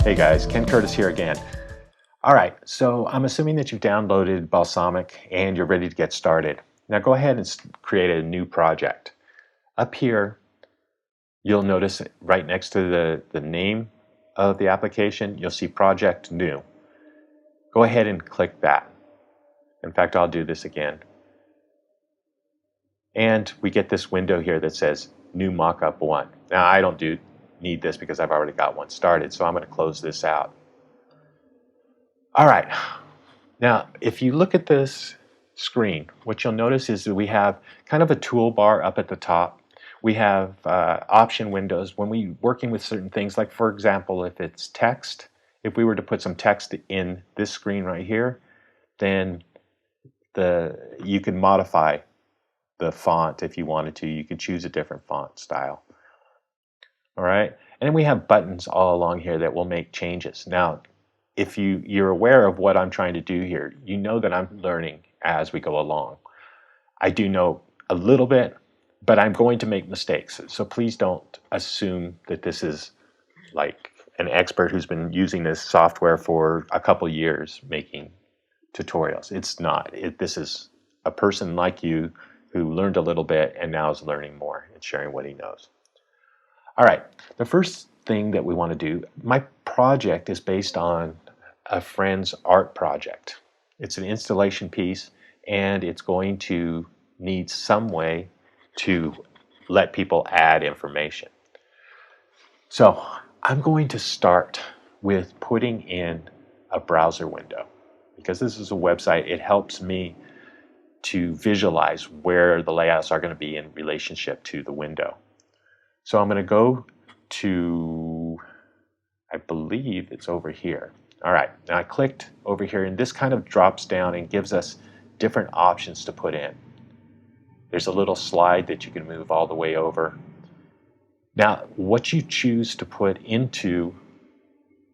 Hey guys, Ken Curtis here again. All right, so I'm assuming that you've downloaded Balsamiq and you're ready to get started. Now go ahead and create a new project. Up here, you'll notice right next to the name of the application, you'll see Project New. Go ahead and click that. In fact, I'll do this again. And we get this window here that says New Mockup 1. Now I don't need this because I've already got one started, so I'm going to close this out. All right, now if you look at this screen, what you'll notice is that we have kind of a toolbar up at the top. We have option windows when we're working with certain things, like for example, if it's text, if we were to put some text in this screen right here, then you can modify the font if you wanted to. You could choose a different font style. All right, and then we have buttons all along here that will make changes. Now, if you're aware of what I'm trying to do here, you know that I'm learning as we go along. I do know a little bit, but I'm going to make mistakes. So please don't assume that this is like an expert who's been using this software for a couple years making tutorials. It's not. This is a person like you who learned a little bit and now is learning more and sharing what he knows. All right, the first thing that we want to do, my project is based on a friend's art project. It's an installation piece, and it's going to need some way to let people add information. So I'm going to start with putting in a browser window. Because this is a website, it helps me to visualize where the layouts are going to be in relationship to the window. So I'm going to go to, I believe it's over here. All right, now I clicked over here, and this kind of drops down and gives us different options to put in. There's a little slide that you can move all the way over. Now, what you choose to put into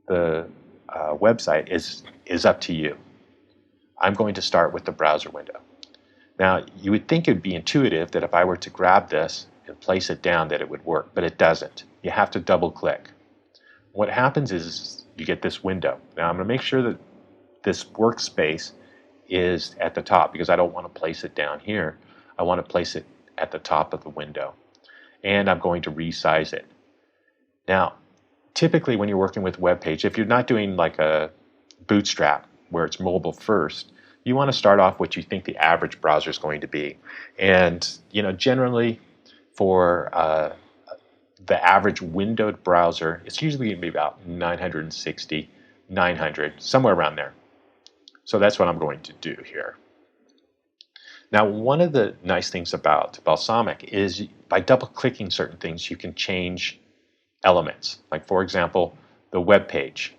the website is up to you. I'm going to start with the browser window. Now, you would think it would be intuitive that if I were to grab this and place it down that it would work, but it doesn't. You have to double click. What happens is you get this window. Now I'm going to make sure that this workspace is at the top because I don't want to place it down here. I want to place it at the top of the window. And I'm going to resize it. Now, typically when you're working with web page, if you're not doing like a bootstrap where it's mobile first, you want to start off what you think the average browser is going to be. And generally for the average windowed browser, it's usually going to be about 960, 900, somewhere around there. So that's what I'm going to do here. Now, one of the nice things about Balsamiq is by double-clicking certain things, you can change elements. Like, for example, the web page.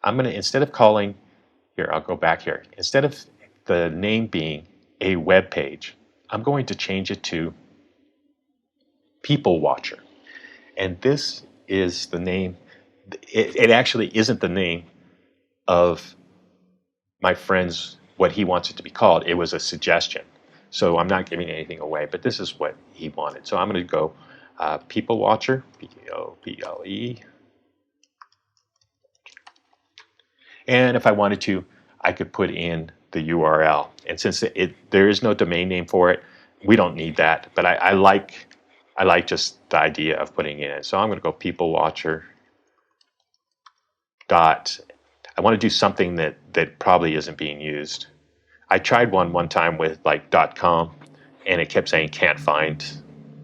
I'm going to, instead of calling, here, I'll go back here. Instead of the name being a web page, I'm going to change it to People Watcher. And this is the name. It actually isn't the name of my friend's, what he wants it to be called. It was a suggestion. So I'm not giving anything away, but this is what he wanted. So I'm going to go People Watcher, P-O-P-L-E. And if I wanted to, I could put in the URL. And since there is no domain name for it, we don't need that. But I like just the idea of putting it in. So I'm going to go People Watcher dot. I want to do something that probably isn't being used. I tried one time with like .com, and it kept saying can't find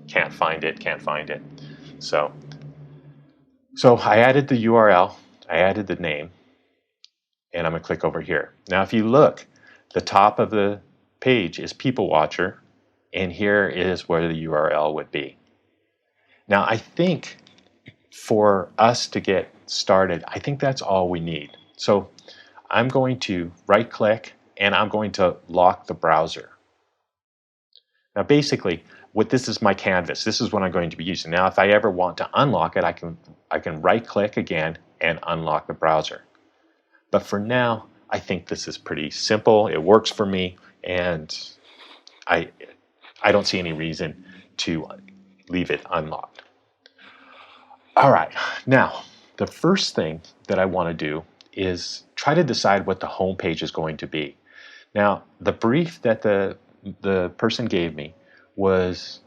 it. So I added the URL, I added the name, and I'm going to click over here. Now, if you look, the top of the page is People Watcher, and here is where the URL would be. Now, I think for us to get started, I think that's all we need. So I'm going to right-click, and I'm going to lock the browser. Now, basically, this is my canvas. This is what I'm going to be using. Now, if I ever want to unlock it, I can right-click again and unlock the browser. But for now, I think this is pretty simple. It works for me, and I don't see any reason to leave it unlocked. All right, now the first thing that I want to do is try to decide what the home page is going to be. Now, the brief that the person gave me was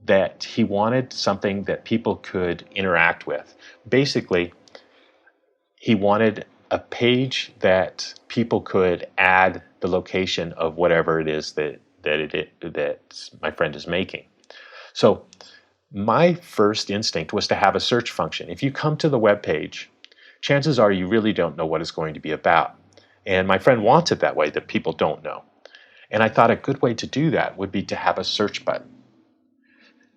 that he wanted something that people could interact with. Basically, he wanted a page that people could add the location of whatever it is that my friend is making. So my first instinct was to have a search function. If you come to the web page, chances are you really don't know what it's going to be about. And my friend wants it that way, that people don't know. And I thought a good way to do that would be to have a search button.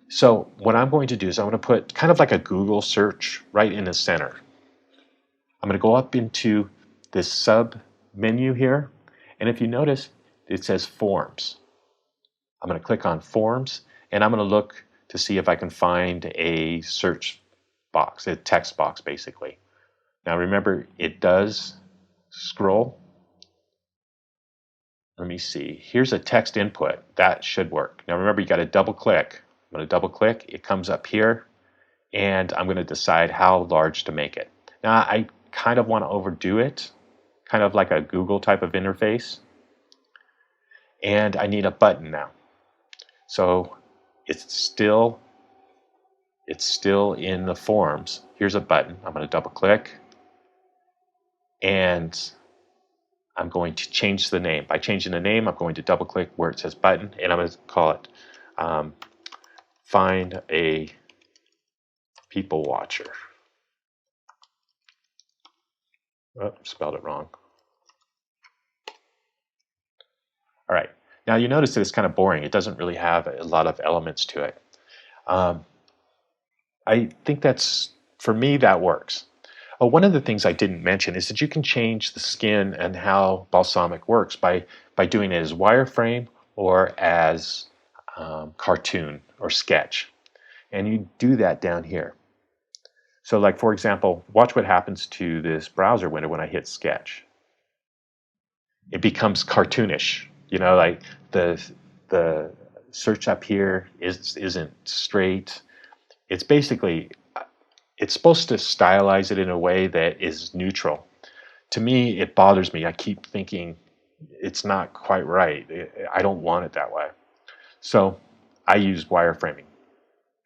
So what I'm going to do is I'm going to put kind of like a Google search right in the center. I'm going to go up into this sub menu here, and if you notice, it says Forms. I'm going to click on Forms, and I'm going to look to see if I can find a search box, a text box basically. Now remember, it does scroll. Let me see. Here's a text input. That should work. Now remember, you got to double click. I'm going to double click. It comes up here, and I'm going to decide how large to make it. Now I kind of want to overdo it, kind of like a Google type of interface. And I need a button now. So it's still in the Forms. Here's a button. I'm going to double click, and I'm going to change the name. By changing the name, I'm going to double click where it says button, and I'm going to call it Find a People Watcher. Oh, spelled it wrong. All right. Now you notice that it's kind of boring. It doesn't really have a lot of elements to it. I think for me, that works. One of the things I didn't mention is that you can change the skin and how Balsamiq works by doing it as wireframe or as cartoon or sketch. And you do that down here. So like, for example, watch what happens to this browser window when I hit sketch. It becomes cartoonish. You know, like the search up here isn't straight. It's basically, it's supposed to stylize it in a way that is neutral. To me, it bothers me. I keep thinking it's not quite right. I don't want it that way. So I use wireframing.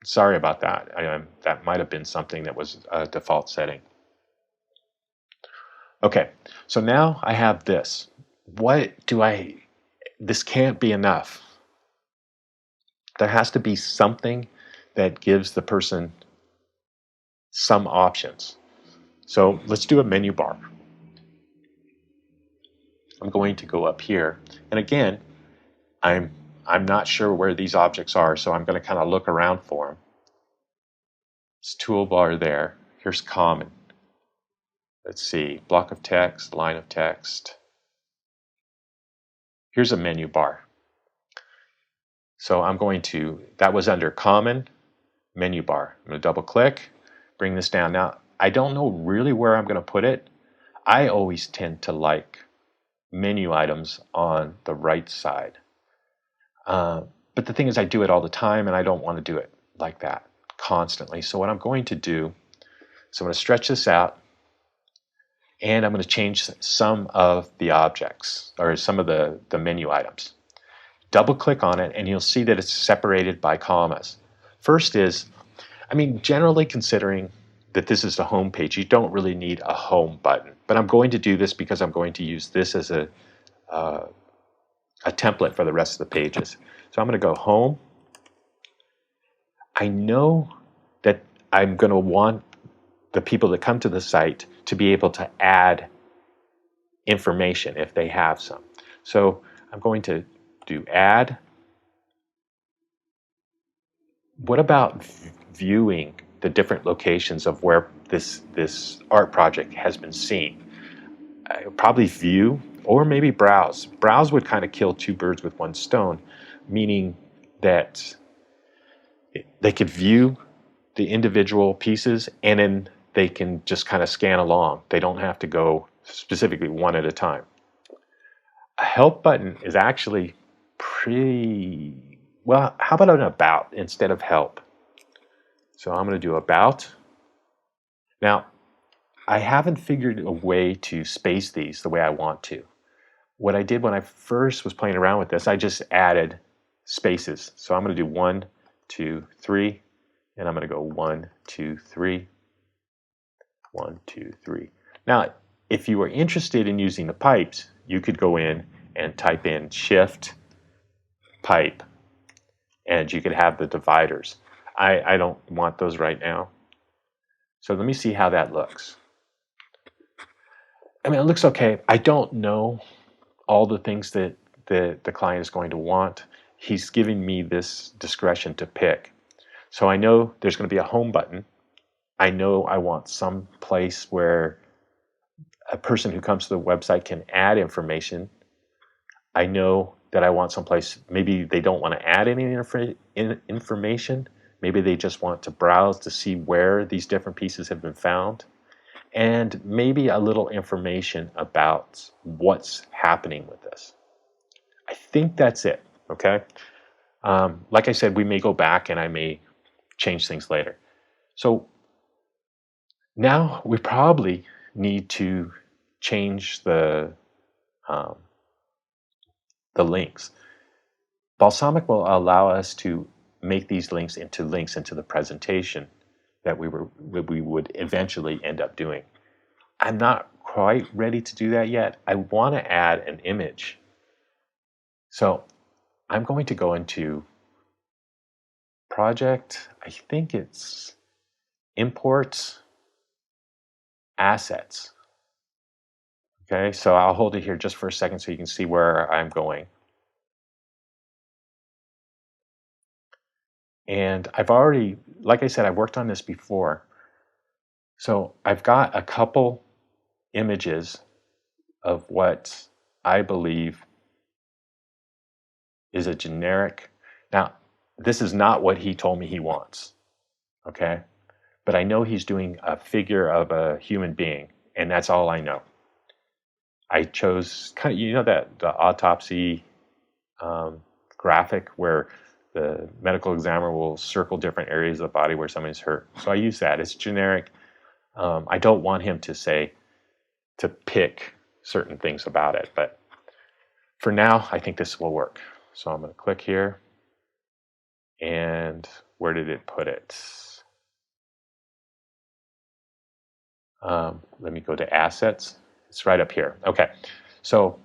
Sorry about that. That might have been something that was a default setting. Okay, so now I have this. This can't be enough. There has to be something that gives the person some options. So let's do a menu bar. I'm going to go up here, and again, I'm not sure where these objects are, so I'm going to kind of look around for them. It's toolbar there. Here's common. Let's see, block of text, line of text. Here's a menu bar. So that was under common, menu bar. I'm going to double click, bring this down. Now, I don't know really where I'm going to put it. I always tend to like menu items on the right side. But the thing is, I do it all the time, and I don't want to do it like that constantly. So what I'm going to do is I'm going to stretch this out, and I'm going to change some of the objects, or some of the menu items. Double click on it, and you'll see that it's separated by commas. First is, generally considering that this is the home page, you don't really need a home button. But I'm going to do this because I'm going to use this as a template for the rest of the pages. So I'm going to go home. I know that I'm going to want the people that come to the site to be able to add information if they have some. So I'm going to do add. What about viewing the different locations of where this art project has been seen? Probably view or maybe browse. Browse would kind of kill two birds with one stone, meaning that they could view the individual pieces and then they can just kind of scan along. They don't have to go specifically one at a time. A help button is actually pretty, well, how about an about instead of help? So I'm going to do about. Now, I haven't figured a way to space these the way I want to. What I did when I first was playing around with this, I just added spaces. So I'm going to do 1, 2, 3, and I'm going to go 1, 2, 3, 1, 2, 3. Now, if you were interested in using the pipes, you could go in and type in shift pipe, and you could have the dividers. I don't want those right now. So let me see how that looks. I mean, it looks okay. I don't know all the things that the client is going to want. He's giving me this discretion to pick. So I know there's going to be a home button. I know I want some place where a person who comes to the website can add information. I know that I want someplace, maybe they don't want to add any information. Maybe they just want to browse to see where these different pieces have been found. And maybe a little information about what's happening with this. I think that's it, okay? Like I said, we may go back and I may change things later. So now we probably need to change the links. Balsamiq will allow us to make these links into the presentation that we would eventually end up doing. I'm not quite ready to do that yet. I want to add an image. So I'm going to go into project, I think it's import assets. Okay, so I'll hold it here just for a second so you can see where I'm going. And I've already, like I said, I've worked on this before. So I've got a couple images of what I believe is a generic. Now, this is not what he told me he wants, okay? But I know he's doing a figure of a human being, and that's all I know. I chose kind of, you know, that the autopsy graphic where the medical examiner will circle different areas of the body where somebody's hurt. So I use that. It's generic. I don't want him to pick certain things about it, but for now, I think this will work. So I'm going to click here, and where did it put it? Let me go to assets. It's right up here. Okay, so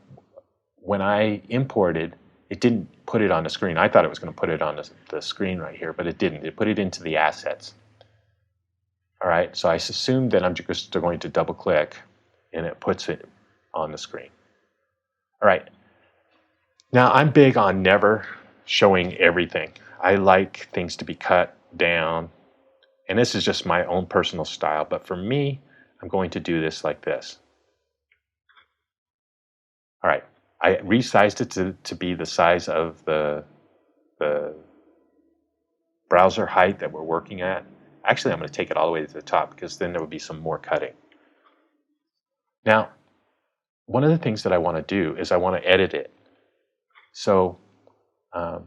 when I imported, it didn't put it on the screen. I thought it was going to put it on the screen right here, but it didn't. It put it into the assets. All right, so I assumed that I'm just going to double click, and it puts it on the screen. All right, now I'm big on never showing everything. I like things to be cut down, and this is just my own personal style, but for me, I'm going to do this like this. All right, I resized it to be the size of the browser height that we're working at. Actually, I'm going to take it all the way to the top because then there would be some more cutting. Now, one of the things that I want to do is I want to edit it. So I'm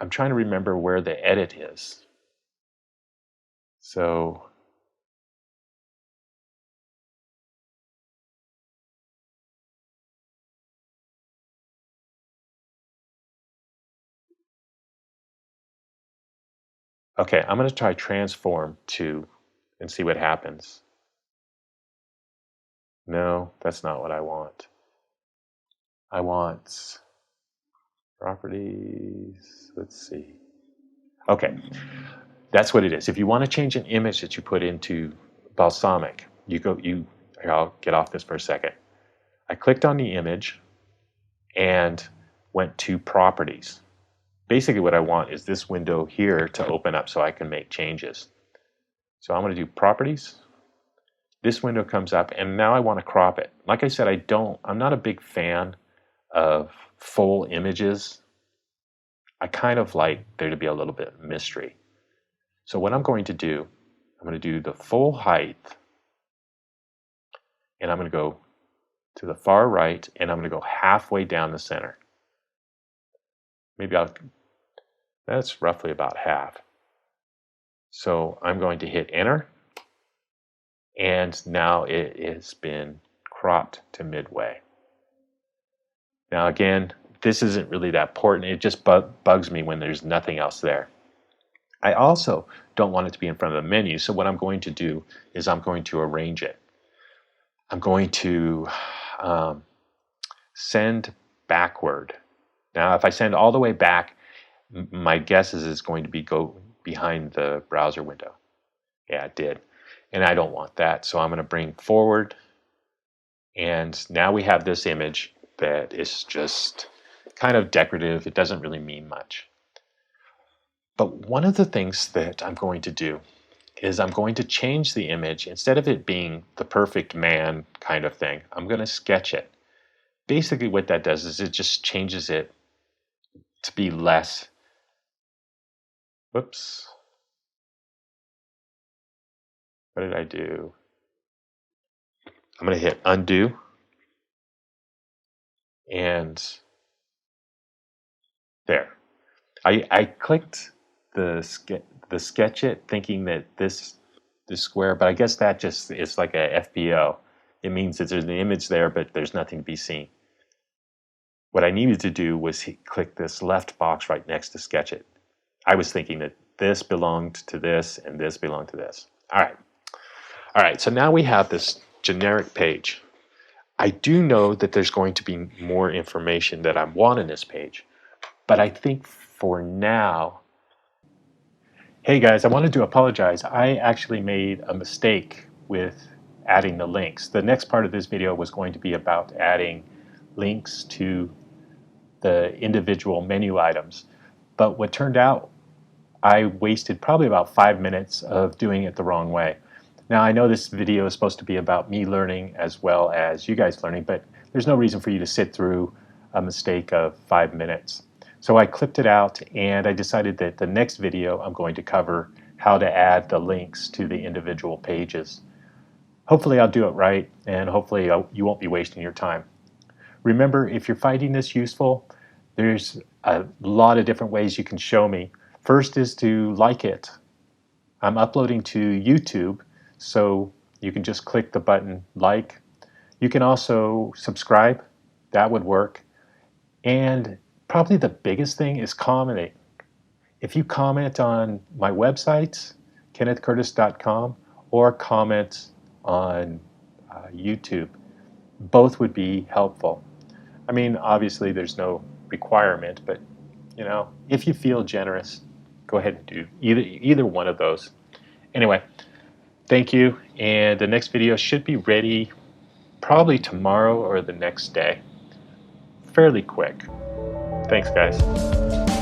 trying to remember where the edit is. So okay, I'm going to try transform to and see what happens. No, that's not what I want. I want properties. Let's see. Okay, that's what it is. If you want to change an image that you put into Balsamiq, here, I'll get off this for a second. I clicked on the image and went to properties. Basically what I want is this window here to open up so I can make changes. So I'm going to do properties. This window comes up and now I want to crop it. Like I said, I'm not a big fan of full images. I kind of like there to be a little bit of mystery. So what I'm going to do, I'm going to do the full height, and I'm going to go to the far right, and I'm going to go halfway down the center. That's roughly about half. So I'm going to hit enter, and now it has been cropped to midway. Now again, this isn't really that important. It just bugs me when there's nothing else there. I also don't want it to be in front of the menu, so what I'm going to do is I'm going to arrange it. I'm going to send backward. Now if I send all the way back, my guess is it's going to be go behind the browser window. Yeah, it did. And I don't want that, so I'm going to bring forward, and now we have this image that is just kind of decorative. It doesn't really mean much. But one of the things that I'm going to do is I'm going to change the image. Instead of it being the perfect man kind of thing, I'm going to sketch it. Basically what that does is it just changes it to be less, whoops, what did I do? I'm going to hit undo, and there. I clicked the sketch it thinking that this square, but I guess that just is like a FBO. It means that there's an image there, but there's nothing to be seen. What I needed to do was click this left box right next to sketch it. I was thinking that this belonged to this and this belonged to this. All right, so now we have this generic page. I do know that there's going to be more information that I want in this page, but I think for now, hey guys, I wanted to apologize. I actually made a mistake with adding the links. The next part of this video was going to be about adding links to the individual menu items. But what turned out, I wasted probably about 5 minutes of doing it the wrong way. Now I know this video is supposed to be about me learning as well as you guys learning, but there's no reason for you to sit through a mistake of 5 minutes. So I clipped it out, and I decided that the next video I'm going to cover how to add the links to the individual pages. Hopefully I'll do it right, and hopefully you won't be wasting your time. Remember, if you're finding this useful, there's a lot of different ways you can show me. First is to like it. I'm uploading to YouTube, so you can just click the button like. You can also subscribe. That would work. And probably the biggest thing is commenting. If you comment on my website, kennethcurtis.com, or comment on YouTube, both would be helpful. I mean, obviously there's no requirement, but you know, if you feel generous, go ahead and do either one of those. Anyway, thank you, and the next video should be ready probably tomorrow or the next day. Fairly quick. Thanks, guys.